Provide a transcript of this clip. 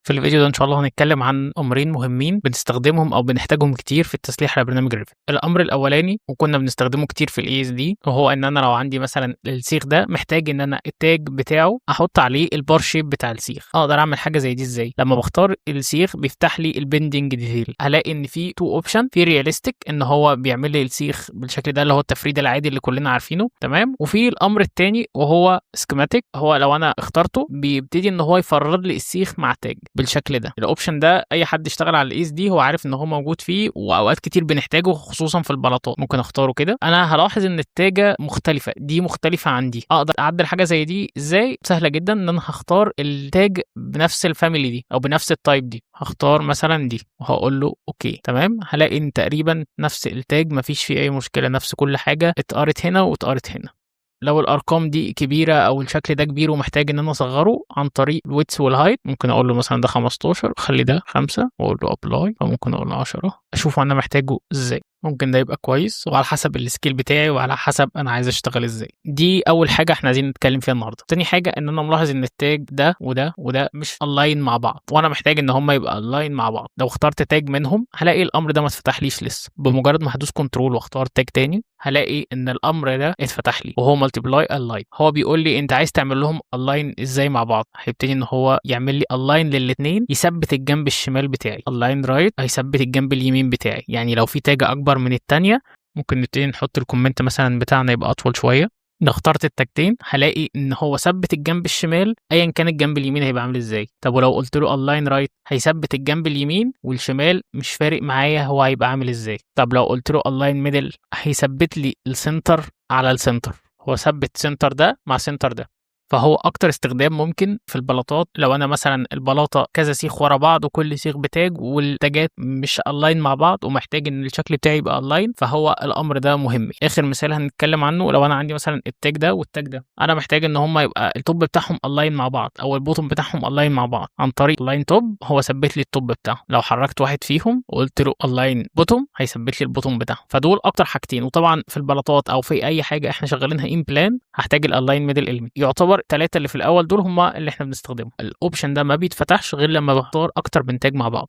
في الفيديو ده إن شاء الله هنتكلم عن أمرين مهمين بنستخدمهم أو بنحتاجهم كتير في التسليح على برنامج Revit. الأمر الأولاني وكنا بنستخدمه كتير في الASD وهو إن أنا لو عندي مثلا السيخ ده محتاج إن أنا التاج بتاعه أحط عليه البار شيب بتاع السيخ. أقدر أعمل حاجة زي دي إزاي؟ لما بختار السيخ بيفتح لي البندنج ديتيل، هلاقي إن في تو أوبشن، في رياليستيك إن هو بيعمل لي السيخ بالشكل ده اللي هو التفريد العادي اللي كلنا عارفينه، تمام، وفي الأمر التاني وهو سكيماتيك، هو لو أنا اخترته بيبتدي إن هو يفرد لي السيخ مع تاج بالشكل ده. الاوبشن ده اي حد اشتغل على الايس دي هو عارف ان هو موجود فيه، واوقات كتير بنحتاجه خصوصا في البلاطات. ممكن اختاره كده. انا هلاحظ ان التاجه مختلفه، دي مختلفه عن دي. اقدر اعدل حاجه زي دي ازاي؟ سهله جدا، ان انا هختار التاج بنفس الفاميلي دي او بنفس التايب دي. هختار مثلا دي وهقول له اوكي، تمام. هلاقي ان تقريبا نفس التاج، مفيش فيه اي مشكله، نفس كل حاجه اتقرت هنا واتقرت هنا. لو الارقام دي كبيره او الشكل ده كبير ومحتاج ان انا اصغره عن طريق الويدث والهايت، ممكن اقول له مثلا ده 15، خلي ده 5 واقول له ابلاي، فممكن اقول له 10. اشوف انا محتاجه ازاي. ممكن ده يبقى كويس، وعلى حسب السكيل بتاعي وعلى حسب انا عايز اشتغل ازاي. دي اول حاجه احنا عايزين نتكلم فيها النهارده. تاني حاجه ان انا ملاحظ ان التاج ده وده وده مش الاين مع بعض، وانا محتاج ان هم يبقى الاين مع بعض. لو اخترت تاج منهم هلاقي الامر ده ما اتفتحليش لسه. بمجرد ما هدوس كنترول واختار تاج تاني هلاقي ان الامر ده اتفتح لي وهو مالتيبلاي الاين. هو بيقول لي انت عايز تعمل لهم الاين ازاي مع بعض. هيبتدي ان هو يعمل لي الاين للاثنين، يثبت الجنب الشمال بتاعي. الاين رايت هيثبت الجنب اليمين بتاعي. يعني لو في تاجه اكبر من الثانيه ممكن نبتدي نحط الكومنت مثلا بتاعنا يبقى اطول شويه. لو اخترت التاجتين هلاقي ان هو ثبت الجنب الشمال ايا كان الجنب اليمين هيبقى عامل ازاي. طب ولو قلت له الاين رايت هيثبت الجنب اليمين والشمال مش فارق معايا هو هيبقى عامل ازاي. طب لو قلت له الاين ميدل هيثبت لي السنتر على السنتر. هو ثبت سنتر ده مع سنتر ده. فهو اكتر استخدام ممكن في البلاطات لو انا مثلا البلاطه كذا سيخ ورا بعض وكل سيخ بتاج والتاجات مش الاين مع بعض ومحتاج ان الشكل بتاعي يبقى الاين، فهو الامر ده مهم. اخر مثال هنتكلم عنه، لو انا عندي مثلا التاج ده والتاج ده، انا محتاج ان هم يبقى التوب بتاعهم الاين مع بعض او البوتوم بتاعهم الاين مع بعض. عن طريق الاين توب هو ثبت لي التوب بتاعه. لو حركت واحد فيهم وقلت له الاين بوتوم هيثبت لي البوتوم بتاعه. فدول اكتر حاجتين. وطبعا في البلاطات او في اي حاجه احنا شغالينها ان بلان هحتاج الالاين ميدل اليمنت. يعتبر ثلاثه اللي في الاول دول هم اللي احنا بنستخدمهم. الاوبشن ده ما بيتفتحش غير لما بختار اكتر من تاج مع بعض.